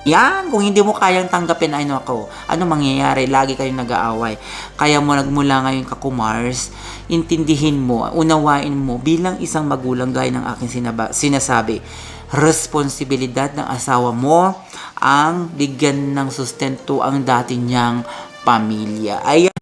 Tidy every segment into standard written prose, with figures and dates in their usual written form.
Yan, kung hindi mo kayang tanggapin, ano mangyayari? Lagi kayong nag-aaway. Kaya mo nagmula ngayon ka Kumars, intindihin mo, unawain mo bilang isang magulang gaya ng aking sinasabi. Responsibilidad ng asawa mo ang bigyan ng sustento ang dati niyang pamilya. Ay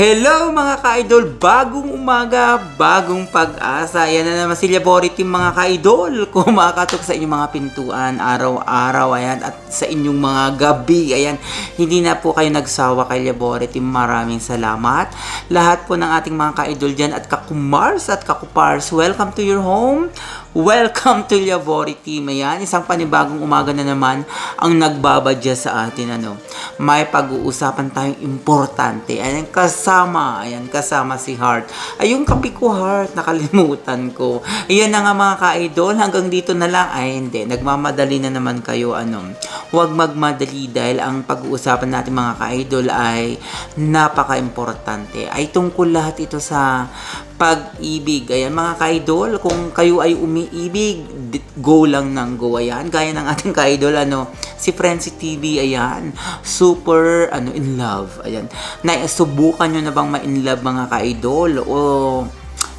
hello mga ka-idol! Bagong umaga, bagong pag-asa. Ayan na naman si Laborit yung mga ka-idol. Kumakatok sa inyong mga pintuan araw-araw. Ayan, at sa inyong mga gabi. Ayan, hindi na po kayo nagsawa kay Laborit. Maraming salamat. Lahat po ng ating mga ka-idol dyan at kakumars at kakupars. Welcome to your home. Welcome to Laborit Team. Ayan, isang panibagong umaga na naman ang nagbabadya sa atin. May pag-uusapan tayong importante. Ayan, kasama si Heart. Ayun, kape ko Heart, nakalimutan ko. Ayan na nga mga ka-idol, hanggang dito na lang. Ay hindi, nagmamadali na naman kayo. Huwag magmadali dahil ang pag-uusapan natin mga ka-idol ay napaka-importante. Ay tungkol lahat ito sa pag-ibig. Ayan mga ka-idol, kung kayo ay umiibig, go lang ng go. Ayan, gaya ng ating ka-idol, si Frenzy TV, ayan, super, in love. Ayan, subukan nyo na bang ma-in love mga ka-idol?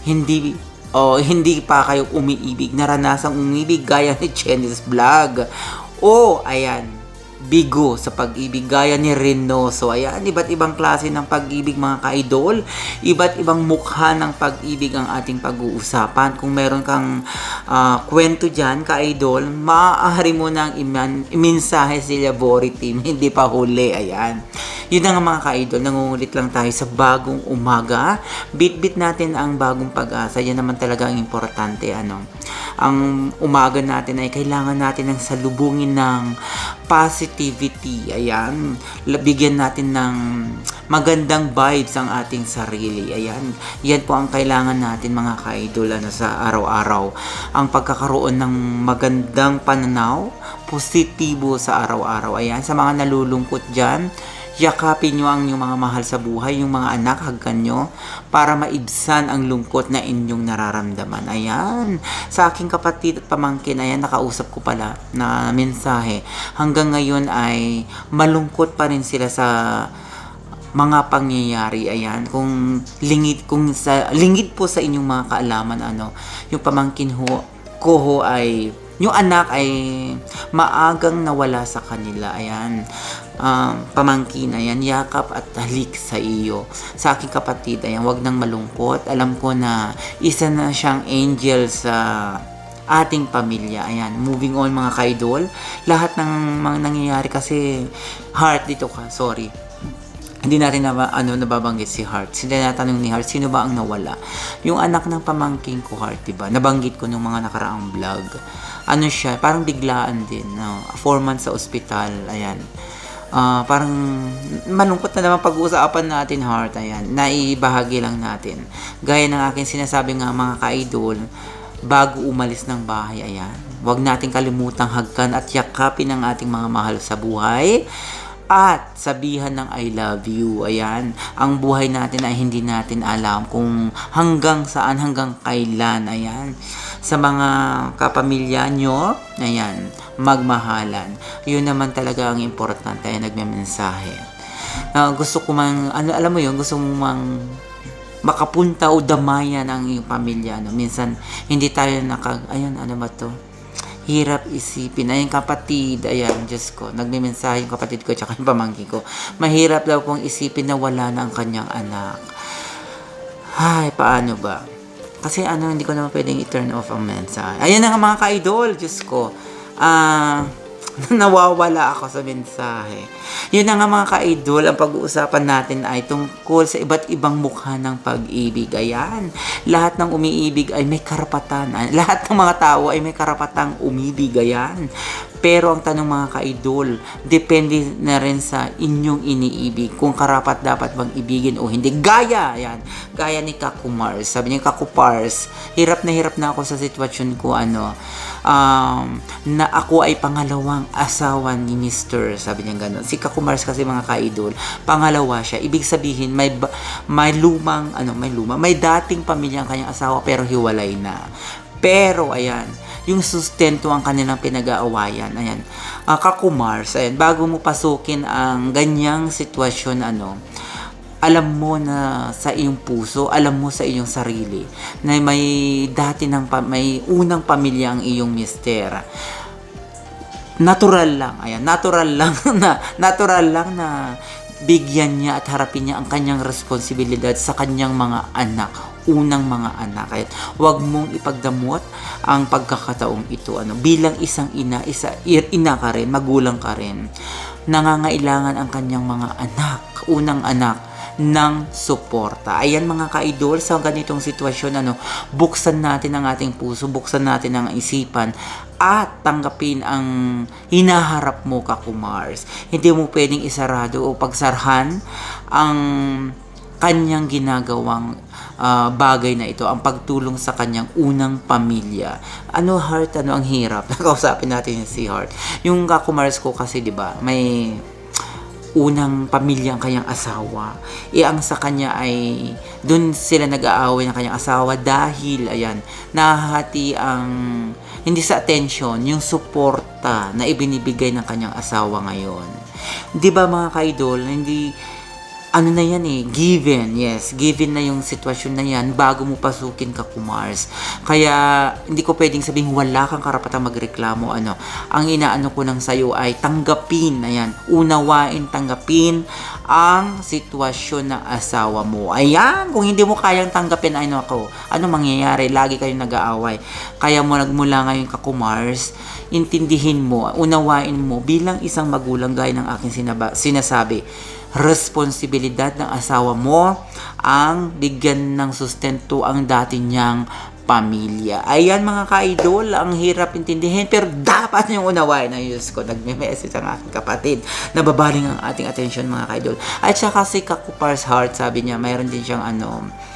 Hindi pa kayo umiibig, naranasang umibig gaya ni Chenny's Vlog. Ayan, bigo sa pag-ibig gaya ni Reynoso. Ayan, iba't ibang klase ng pag-ibig mga ka-idol. Iba't ibang mukha ng pag-ibig ang ating pag-uusapan. Kung meron kang kwento dyan, ka-idol, maaari mo nang imensahe si Laborit Team. Hindi pa huli. Ayan. Yun na nga mga ka-idol, nangungulit lang tayo sa bagong umaga. Bit-bit natin ang bagong pag-asa. Yan naman talaga ang importante. Ang umaga natin ay kailangan natin ng salubungin ng positivity. Ayan, bigyan natin ng magandang vibes ang ating sarili. Ayan, yan po ang kailangan natin mga ka-idol sa araw-araw. Ang pagkakaroon ng magandang pananaw, positibo sa araw-araw. Ayan, sa mga nalulungkot dyan, yakapin nyo ang inyong mga mahal sa buhay, yung mga anak, hagkan nyo, para maibsan ang lungkot na inyong nararamdaman. Ayan, sa aking kapatid at pamangkin, ayan, nakausap ko pala na mensahe. Hanggang ngayon ay malungkot pa rin sila sa mga pangyayari. Ayan, kung lingid po sa inyong mga kaalaman, yung pamangkin ko ay yung anak ay maagang nawala sa kanila. Ayan, pamangkin, ayan, yakap at halik sa iyo. Sa aking kapatid, ayan, wag nang malungkot. Alam ko na isa na siyang angel sa ating pamilya. Ayan, moving on mga ka-idol. Lahat ng mga nangyayari kasi, Heart, dito ka, sorry. Hindi natin nababanggit si Heart. Sila natanong ni Heart, sino ba ang nawala? Yung anak ng pamangkin ko, Heart, diba? Nabanggit ko nung mga nakaraang vlog. Siya, parang biglaan din. 4 months sa ospital. Ayan. Parang malungkot na naman pag-uusapan natin, Heart. Ayan, naibahagi lang natin. Gaya ng aking sinasabi nga mga ka-idol, bago umalis ng bahay, ayan, huwag natin kalimutang hagkan at yakapin ang ating mga mahal sa buhay. At sabihan ng I love you. Ayan, ang buhay natin ay hindi natin alam kung hanggang saan, hanggang kailan. Ayan, sa mga kapamilya nyo, ayan, magmahalan. Yun naman talaga ang importante. Ayan, nagmemensahe. Gusto ko alam mo yun, gusto mo makapunta o damayan ang iyong pamilya. Minsan, hindi tayo ayan, ano ba to? Hirap isipin. Ayun kapatid, ayan, Diyos ko, nagme-mensahe yung kapatid ko tsaka yung pamangkin ko. Mahirap daw pong isipin na wala na ang kanyang anak. Ay, paano ba? Kasi hindi ko naman pwedeng i-turn off ang mensahe. Ayan na nga mga ka-idol, Diyos ko. nawawala ako sa mensahe. Yun na nga mga ka-idol, ang pag-uusapan natin ay tungkol sa iba't ibang mukha ng pag-ibig. Ayan, lahat ng umiibig ay may karapatan. Lahat ng mga tao ay may karapatang umibig. Ayan. Pero ang tanong mga ka-idol, depende na rin sa inyong iniibig kung karapat dapat bang ibigin o hindi. Gaya, ayan, gaya ni Kaku Mars. Sabi niya, Kaku Pars, hirap na ako sa sitwasyon ko, na ako ay pangalawang asawa ni Mr. Sabi niya gano'n. Si Kaku Mars kasi mga ka-idol, pangalawa siya. Ibig sabihin, may dating pamilya ang kanyang asawa pero hiwalay na. Pero, ayan, yung sustento ang kanilang pinag-aawayan. Ayan. Kaku Mars, ayan, bago mo pasukin ang ganyang sitwasyon, alam mo na sa iyong puso, alam mo sa iyong sarili, na may may unang pamilya ang iyong mister. Natural lang na bigyan niya at harapin niya ang kanyang responsibilidad sa kanyang mga anak, unang mga anak. Kaya huwag mong ipagdamot ang pagkakataong ito. Bilang isang ina ka rin, magulang ka rin, nangangailangan ang kanyang mga anak, unang anak, ng suporta. Ayan mga ka-idol, sa ganitong sitwasyon, buksan natin ang ating puso, buksan natin ang isipan, at tanggapin ang hinaharap mo, Kaku Mars. Hindi mo pwedeng isarado o pagsarhan ang kanyang ginagawang bagay na ito, ang pagtulong sa kanyang unang pamilya. Heart, ang hirap. Nakausapin natin si Heart. Yung Kaku Mars ko kasi, di ba, may unang pamilya ang kanyang asawa. Ang sa kanya ay doon sila nag-aaway ng kanyang asawa dahil, ayan, nahahati ang hindi sa attention, yung suporta na ibinibigay ng kanyang asawa ngayon. 'Di ba mga ka-idol, hindi na yan given, yes, given na yung sitwasyon na yan bago mo pasukin, Kaku Mars. Kaya, hindi ko pwedeng sabihin wala kang karapatang magreklamo, ang inaano ko lang sa'yo ay tanggapin, ayan, unawain, tanggapin ang sitwasyon ng asawa mo. Ayan, kung hindi mo kayang tanggapin, ano mangyayari? Lagi kayong nag-aaway. Kaya nagmula ngayon, Kaku Mars, intindihin mo, unawain mo bilang isang magulang gaya ng aking sinasabi, responsibilidad ng asawa mo ang bigyan ng sustento ang dati niyang pamilya. Ayan mga ka-idol, ang hirap intindihin pero dapat niyong unawain. Ayos ko, nagme-message ang aking kapatid. Nababaling ang ating attention mga ka-idol. At saka si Kaku Pars Heart, sabi niya, mayroon din siyang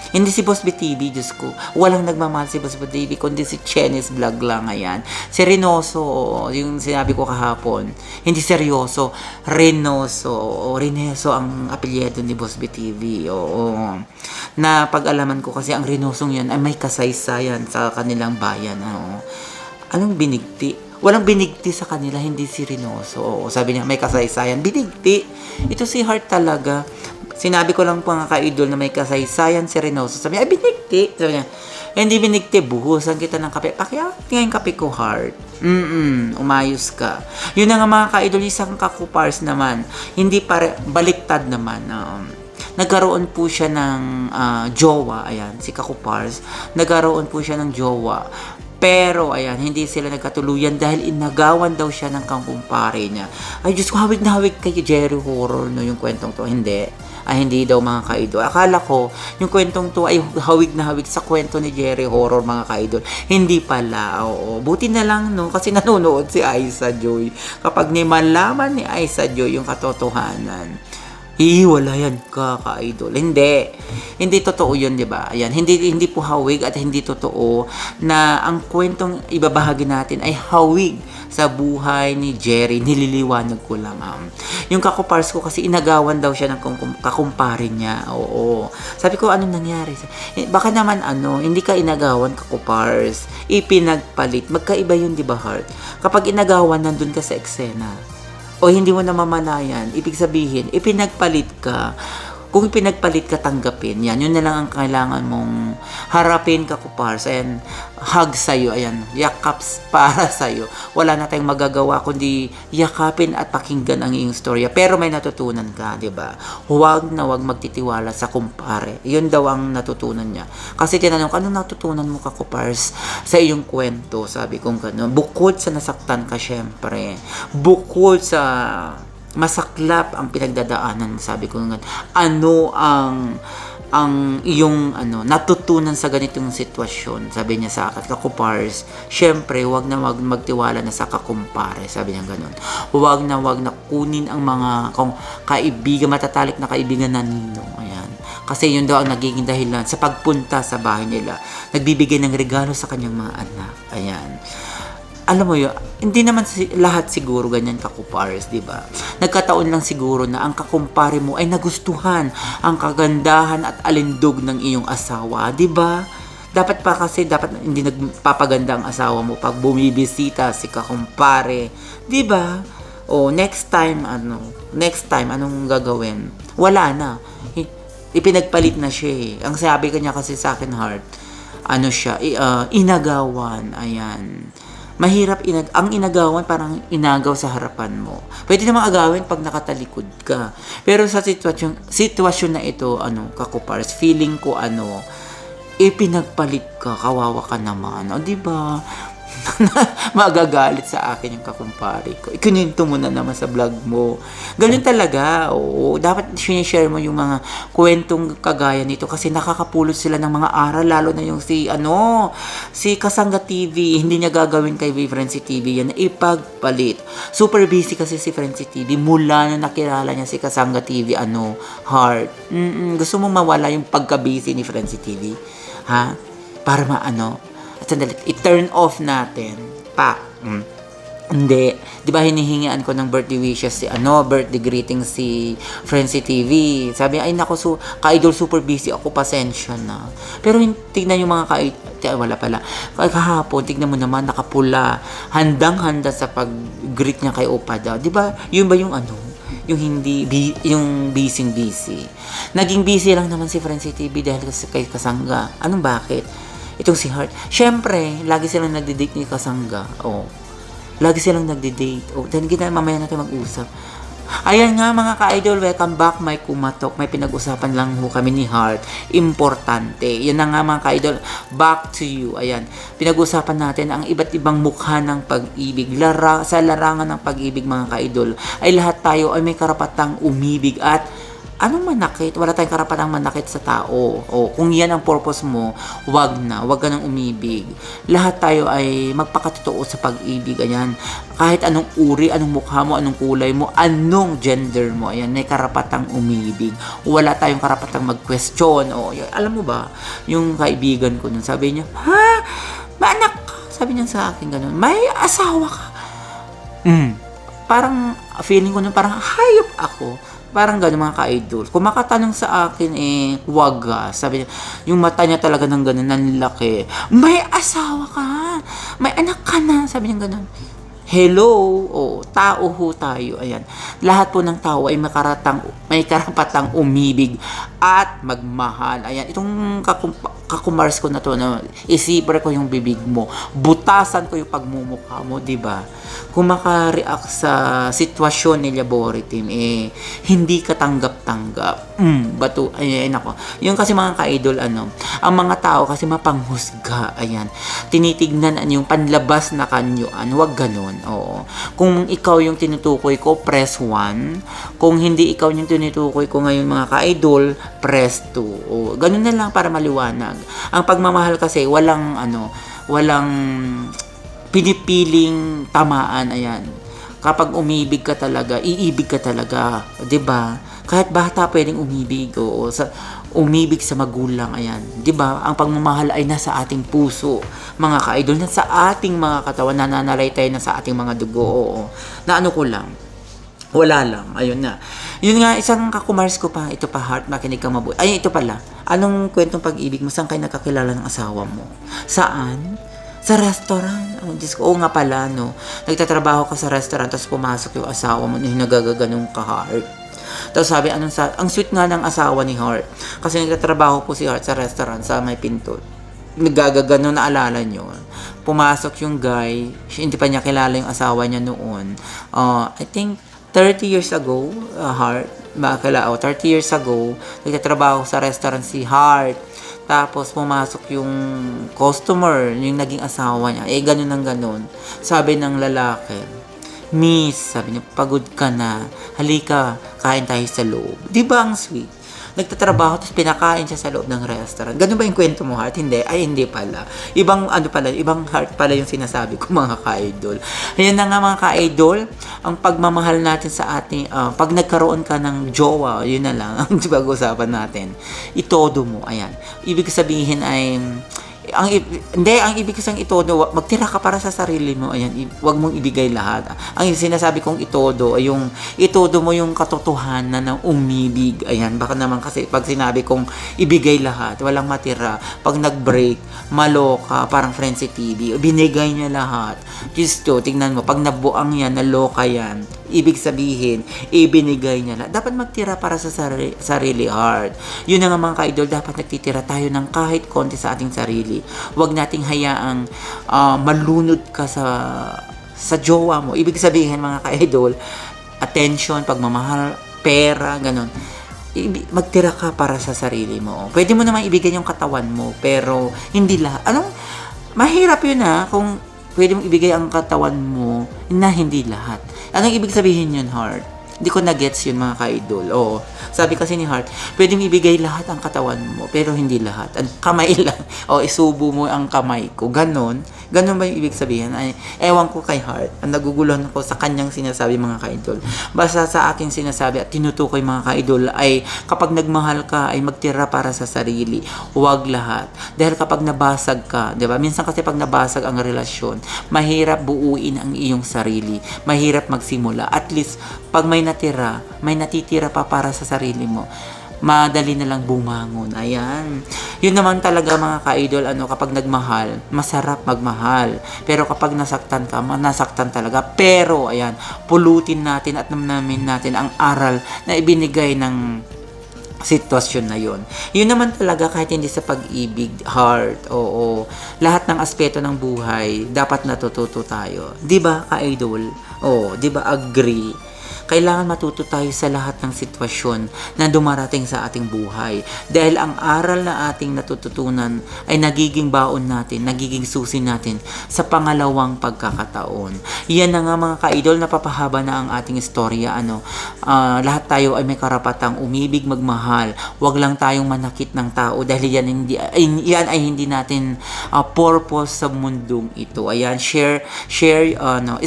hindi si Boss BTV, Diyos ko. Walang nagmamahal si Boss BTV, kundi si Chenny's Vlog lang, ayan. Si Reynoso, yung sinabi ko kahapon, hindi seryoso, Reynoso, Reynoso ang apelyido ni Boss BTV, oo. Na pag-alaman ko kasi ang Reynosong yan ay may kasaysayan sa kanilang bayan, Anong binigti? Walang binigti sa kanila, hindi si Reynoso. Oo, sabi niya, may kasaysayan. Binigti. Ito si Heart talaga. Sinabi ko lang po mga ka-idol na may kasaysayan si Reynoso. Sabi niya, binigti. Sabi niya, hindi binigti, buhusan kita ng kape. Pakiyat nga yung kape ko, Heart. Umayos ka. Yun na nga mga ka-idol, isang Kaku Pars naman. Hindi baliktad naman. Nagkaroon po siya ng jowa. Ayan, si Kaku Pars. Nagkaroon po siya ng jowa. Pero, ayan, hindi sila nagkatuluyan dahil inagawan daw siya ng kangkumpare niya. Ay, Diyos ko, hawig na hawig kay Jerry Horror, yung kwentong to. Hindi daw mga ka-idol. Akala ko, yung kwentong to ay hawig na hawig sa kwento ni Jerry Horror, mga ka-idol. Hindi pala, oo. Buti na lang, kasi nanonood si Aisa Joy. Kapag malaman ni Aisa Joy yung katotohanan, hihiwalayan ka, ka-idol. Hindi totoo yun, di ba? Ayan, hindi po hawig at hindi totoo na ang kwentong ibabahagi natin ay hawig sa buhay ni Jerry. Nililiwanag ko lang. Yung Kaku Pars ko kasi inagawan daw siya ng kakumpare niya. Oo. Sabi ko, anong nangyari? Baka naman hindi ka inagawan, Kaku Pars. Ipinagpalit. Magkaiba yun, di ba, Heart? Kapag inagawan, nandun ka sa eksena. O hindi mo namamalayan, ibig sabihin, ipinagpalit ka. Kung pinagpalit ka, tanggapin. Yan, yun na lang ang kailangan mong harapin, kakupars. And hug sa'yo, ayan, yakaps para sa'yo. Wala na tayong magagawa kundi yakapin at pakinggan ang iyong storya. Pero may natutunan ka, di ba? Huwag na huwag magtitiwala sa kumpare. Yun daw ang natutunan niya. Kasi tinanong ko, anong natutunan mo, kakupars, sa iyong kwento? Sabi kong gano'n. Bukod sa nasaktan ka, syempre. Bukod sa masaklap ang pinagdadaanan, sabi ko nga, ano ang iyong natutunan sa ganitong sitwasyon, sabi niya sa akin, kakupars, syempre wag na wag magtiwala na sa kakumpare, sabi niya gano'n. Wag na kunin ang mga kaibigan, matatalik na kaibigan na ninong, ayan. Kasi yun daw ang nagiging dahilan sa pagpunta sa bahay nila. Nagbibigay ng regalo sa kanyang mga anak, ayan. Alam mo yun, hindi naman lahat siguro ganyan, kakupars, di ba? Nagkataon lang siguro na ang kakumpare mo ay nagustuhan ang kagandahan at alindog ng iyong asawa, di ba? Dapat hindi nagpapaganda ang asawa mo pag bumibisita si kakumpare, di ba? O next time anong gagawin? Wala na. Ipinagpalit na siya eh. Ang sabi kanya kasi sa akin, Heart, inagawan, ayan. Mahirap ang inagawan, parang inagaw sa harapan mo. Pwede namang agawin pag nakatalikod ka. Pero sa sitwasyon na ito, kakupars, feeling ko ipinagpalit ka, kawawa ka naman. O, di ba? Magagalit sa akin yung kakumpare ko. Ikininto mo na naman sa vlog mo. Ganun talaga. Oo, dapat share mo yung mga kwentong kagaya nito kasi nakakapulot sila ng mga aral, lalo na yung si Kasangga TV. Hindi niya gagawin kay Frenzy TV yan, ipagpalit. Super busy kasi si Frenzy TV mula na nakilala niya si Kasangga TV, Heart. Gusto mo mawala yung pagka-busy ni Frenzy TV? Ha? Para sandali, i-turn off natin. Hindi. Di ba hinihingian ko ng birthday wishes birthday greeting si Frenzy TV. Sabi, ay naku, ka-idol, super busy ako, pasensya na. Pero tignan yung mga wala pala. Kahapon, tignan mo naman, nakapula. Handang-handa sa pag-greet niya kay Opa daw. Di ba, yun ba yung yung yung busy. Naging busy lang naman si Frenzy TV dahil kay Kasangga. Bakit? Itong si Heart. Syempre, lagi silang nagde-date ni Kasangga. Lagi silang nagde-date. Dahil mamaya natin mag-usap. Ayan nga mga ka-idol, welcome back. May kumatok. May pinag-usapan lang kami ni Heart. Importante. Yan na nga mga ka-idol. Back to you. Ayan. Pinag-usapan natin ang iba't ibang mukha ng pag-ibig. Sa larangan ng pag-ibig mga ka-idol, ay lahat tayo ay may karapatang umibig at manakit? Wala tayong karapatang manakit sa tao. Kung yan ang purpose mo, wag ka nang umibig. Lahat tayo ay magpakatotoo sa pag-ibig. Ayan. Kahit anong uri, anong mukha mo, anong kulay mo, anong gender mo, ayan, may karapatang umibig. Wala tayong karapatang mag-question. Alam mo ba, yung kaibigan ko nun, sabi niya, may anak ka? Sabi niya sa akin ganun, may asawa ka? Parang feeling ko nun, parang hayop ako. Parang gano'n mga ka-idol. Kung makatanong sa akin, wag. Sabi niya, yung mata niya talaga ng gano'n, nanlaki. May asawa ka! May anak ka na! Sabi niya gano'n. Hello! Tao ho tayo. Ayan. Lahat po ng tao ay may karapatang umibig at magmahal. Ayan. Itong kakumars ko na to, isipre ko yung bibig mo. Butasan ko yung pagmumukha mo, di ba? Kung maka-react sa sitwasyon ni Labori Team, hindi ka tanggap-tanggap. Nako. Yung kasi mga ka-idol, ang mga tao kasi mapanghusga. Ayan. Tinitignan yung panlabas na kanyuan. Huwag ganun. Oo. Kung ikaw yung tinutukoy ko, press 1. Kung hindi ikaw yung tinutukoy ko ngayon mga ka-idol, press 2. Ganun na lang para maliwanag. Ang pagmamahal kasi, walang pinipiling tamaan. Ayan. Kapag umibig ka talaga, iibig ka talaga. 'Di ba? Kahit bata pwedeng umibig. Umibig sa magulang. Ayan. 'Di ba? Ang pagmamahal ay nasa ating puso. Mga ka-idol, nasa ating mga katawan, nananalaytay na sa ating mga dugo. Na ko lang. Wala lang. Ayun na. Yun nga, isang kakumars ko pa. Ito pa, Heart, makinig ka mabuti. Ay, ito pala. Anong kwentong pag-ibig mo? Saan kayo nakakilala ng asawa mo? Saan? Sa restaurant. Diyos ko, nga pala, Nagtatrabaho ka sa restaurant, tapos pumasok yung asawa mo na nagagaganong ka, Heart. Tapos sabi, ang sweet nga ng asawa ni Heart. Kasi nagtatrabaho po si Heart sa restaurant sa may pinto. Nagagagano, naalala nyo. Pumasok yung guy, hindi pa niya kilala yung asawa niya noon. I think 30 years ago, Heart, 30 years ago, nagtatrabaho sa restaurant si Heart. Tapos pumasok yung customer, yung naging asawa niya. Ganun ang ganun. Sabi ng lalaki, Miss, sabi niya, pagod ka na. Halika, kain tayo sa loob. Di ba ang sweet? Nagtatrabaho, tapos pinakain siya sa loob ng restaurant. Ganun ba yung kwento mo, Heart? Hindi. Ay, hindi pala. Ibang Heart pala yung sinasabi ko, mga ka-idol. Ayan na nga, mga ka-idol, ang pagmamahal natin sa ating, pag nagkaroon ka ng jowa, yun na lang, ang pag-usapan natin. Itodo mo, ayan. Ibig sabihin ay, ang ibig sabihin itodo, magtira ka para sa sarili mo. Ayan, wag mong ibigay lahat. Ang sinasabi kong itodo ay yung itodo mo yung katotohanan ng umibig. Ayan, baka naman kasi pag sinabi kong ibigay lahat, walang matira. Pag nag-break, maloka, parang Frenzy TV, binigay niya lahat. Gisto, tingnan mo, pag nabuang yan, naloka yan. Ibig sabihin, ibinigay niya lahat. Dapat magtira para sa sarili, Heart. Yun na nga, mga ka-idol, dapat nagtitira tayo ng kahit konti sa ating sarili. Huwag nating hayaang malunod ka sa jowa mo. Ibig sabihin, mga ka-idol, attention, pagmamahal, pera, ganun. Magtira ka para sa sarili mo. Pwede mo naman ibigay yung katawan mo, pero hindi lahat. Mahirap yun kung pwede mong ibigay ang katawan mo na hindi lahat. Anong ibig sabihin yun, Heart? Hindi ko na-gets yun, mga ka-idol. Oo. Sabi kasi ni Heart, pwede mong ibigay lahat ang katawan mo, pero hindi lahat. Kamay lang. Isubo mo ang kamay ko. Ganon. Ganon ba yung ibig sabihin? Ay, ewan ko kay Heart. Ang naguguluhan ko sa kanyang sinasabi, mga ka-idol. Basta sa akin sinasabi at tinutukoy, mga ka-idol, ay kapag nagmahal ka, ay magtira para sa sarili. Huwag lahat. Dahil kapag nabasag ka, di ba? Minsan kasi pag nabasag ang relasyon, mahirap buuin ang iyong sarili. Mahirap magsimula. At least, pag may natitira pa para sa sarili mo, madali na lang bumangon. Ayan. Yun naman talaga, mga ka-idol, kapag nagmahal, masarap magmahal. Pero kapag nasaktan ka, nasaktan talaga. Pero, ayan, pulutin natin at namnamin natin ang aral na ibinigay ng sitwasyon na yun. Yun naman talaga, kahit hindi sa pag-ibig, Heart, oo. Lahat ng aspeto ng buhay, dapat natututo tayo. Di ba, ka-idol? Oo, di ba, agree? Kailangan matuto tayo sa lahat ng sitwasyon na dumarating sa ating buhay. Dahil ang aral na ating natututunan ay nagiging baon natin, nagiging susi natin sa pangalawang pagkakataon. Yan na nga, mga ka-idol, napapahaba na ang ating istorya. Lahat tayo ay may karapatang umibig, magmahal. Huwag lang tayong manakit ng tao dahil yan ay hindi natin purpose sa mundong ito. Ayan, share,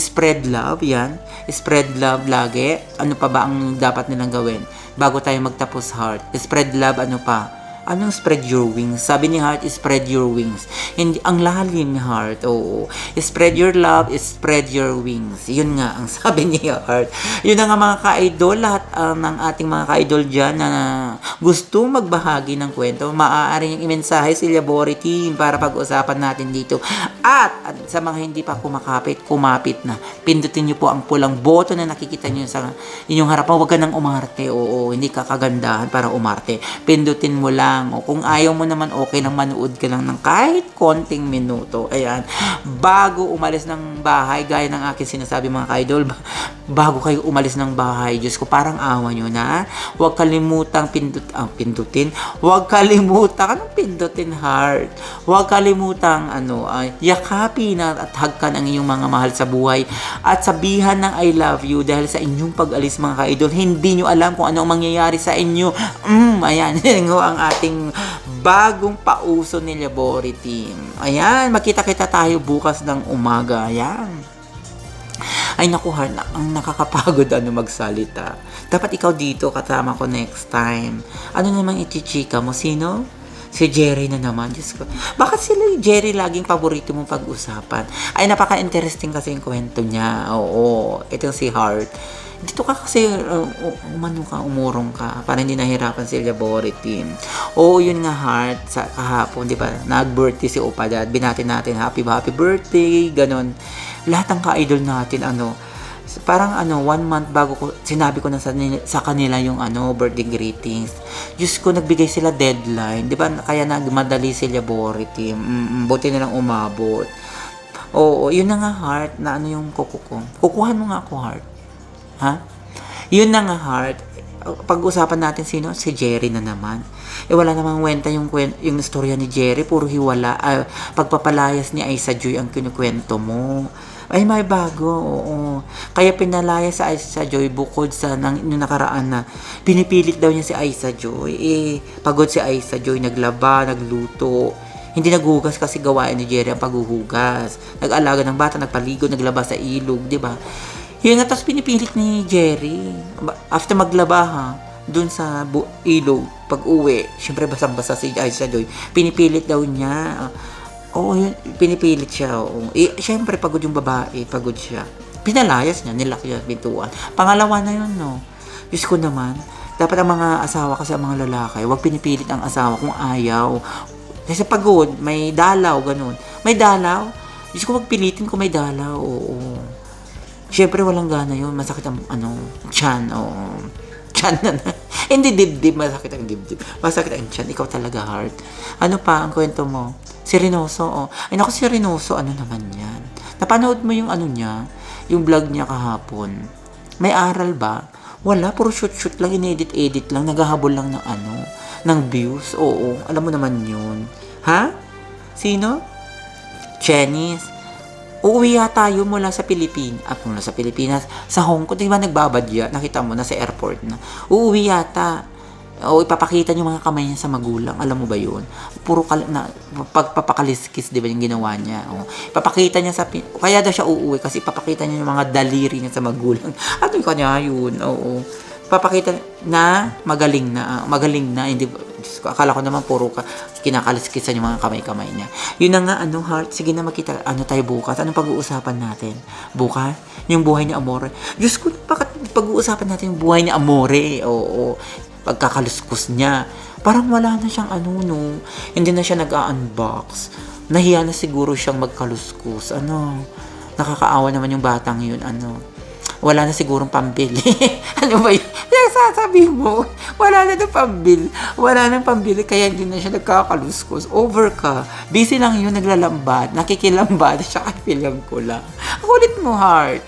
spread love, yan. Spread love lagi. Ano pa ba ang dapat nilang gawin bago tayo magtapos, Heart? Spread love, ano pa? Anong spread your wings? Sabi ni Heart, spread your wings. Hindi, ang lalim ni Heart. Oo. Spread your love, spread your wings. Yun nga ang sabi ni Heart. Yun na nga, mga ka-idol, lahat ng ating mga ka-idol dyan na gusto magbahagi ng kwento, maaari yung imensahe si Labori Team para pag-usapan natin dito. At sa mga hindi pa kumapit na. Pindutin nyo po ang pulang boto na nakikita nyo sa inyong harapan. Huwag ka nang umarte. Oo, hindi ka kagandahan para umarte. Pindutin mo lang. O kung ayaw mo naman, okay lang, manood ka lang ng kahit konting minuto. Ayan. Bago umalis ng bahay, gaya ng akin sinasabi, mga ka-idol, bago kayo umalis ng bahay, Diyos ko, parang awa nyo na. Huwag kalimutang pindutin. Huwag kalimutan. Anong pindutin, Heart? Huwag kalimutang, yakapin at hagkan ang inyong mga mahal sa buhay. At sabihan ng I love you dahil sa inyong pag-alis, mga ka-idol, hindi nyo alam kung ano ang mangyayari sa inyo. Ayan. Yan ang ating bagong pauso ni Labori Team. Ayan, makita-kita tayo bukas ng umaga. Ayan. Ay naku, Heart, ang nakakapagod magsalita. Dapat ikaw dito kasama ko next time. Ano namang ichichika mo? Sino? Si Jerry na naman. Diyos ko. Bakit sila yung Jerry laging paborito mong pag-usapan? Ay, napaka-interesting kasi yung kwento niya. Oo, itong si Heart. Dito ka kasi umurong ka para hindi nahirapan si Labori Team. Oo, yun nga, Heart, sa kahapon, di ba? Nag-birthday si Opadad. Binati natin happy birthday, ganon. Lahat ng ka-idol natin, Parang 1 month bago ko, sinabi ko na sa kanila yung birthday greetings. Diyos ko, nagbigay sila deadline. Di ba? Kaya nagmadali sila, Bority. Buti na lang umabot. Oo, yun na nga, heart, na yung kuko ko. Kukuhan mo nga ako, heart. Ha? Yun na nga, heart. Pag-usapan natin si Jerry na naman. Wala namang kwenta yung istorya ni Jerry. Puro hiwala. Pagpapalayas ni Aisa Joy ang kinukwento mo. Ay, may bago, oo. Kaya pinalaya sa Aisa Joy bukod sa yung nakaraan na pinipilit daw niya si Aisa Joy. Pagod si Aisa Joy, naglaba, nagluto. Hindi naghugas kasi gawain ni Jerry ang paghuhugas. Nag-alaga ng bata, nagpaligo, naglaba sa ilog, di ba? Yun nga, tapos pinipilit ni Jerry. After maglaba dun sa ilog, pag uwi, syempre basang-basa si Aisa Joy, pinipilit daw niya. Oo, yun, pinipilit siya. Oo. Siyempre, pagod yung babae, pagod siya. Pinalayas niya, nilak niya, pintuan. Pangalawa na yun, no? Diyos ko naman, dapat ang mga asawa kasi ang mga lalaki, huwag pinipilit ang asawa kung ayaw. Kasi pagod, may dalaw, ganun. May dalaw? Diyos ko, huwag pilitin kung may dalaw, oo. Siyempre, walang gana yun. Masakit ang, tiyan, oo. Tiyan na. Hindi dibdib, masakit ang dibdib. Masakit ang tiyan, ikaw talaga, heart. Ano pa ang kwento mo? Si Reynoso, oh. Ay, naku, si Reynoso, ano naman yan? Napanood mo yung niya? Yung vlog niya kahapon. May aral ba? Wala, puro shoot-shoot lang, inedit-edit lang, naghahabol lang ng ng views. Oo, alam mo naman yun. Ha? Sino? Chinese. Uuwi yata yun mula sa Pilipinas. Sa Hong Kong, di ba nagbabadya? Nakita mo, nasa airport na. Uuwi yata. O ipapakita niyo mga kamay niya sa magulang. Alam mo ba yun? Puro pagpapakaliskis, di ba yung ginawa niya? O, ipapakita niya kaya daw siya uuwi kasi ipapakita niya yung mga daliri niya sa magulang. Ano yung kanya yun? Oo. Papakita na magaling na. Hindi, akala ko naman puro kinakaliskisan yung mga kamay-kamay niya. Yun na nga, heart. Sige na, makita, tayo bukas. Anong pag-uusapan natin? Bukas? Yung buhay ni Amore. Diyos ko, bakit pag-uusapan natin yung buhay ni Amore? Oo. Pagkakaluskus niya. Parang wala na siyang hindi na siya nag-unbox. Nahiya na siguro siyang magkaluskus. Nakakaawa naman yung batang yun. Wala na sigurong pambili. Ano ba yun? Sasabi mo, wala na pambili. Wala nang pambili, kaya hindi na siya nagkakaluskus. Over ka. Busy lang yun, naglalambad. Nakikilambad siya kay Pilang ko lang. Kulit mo, heart.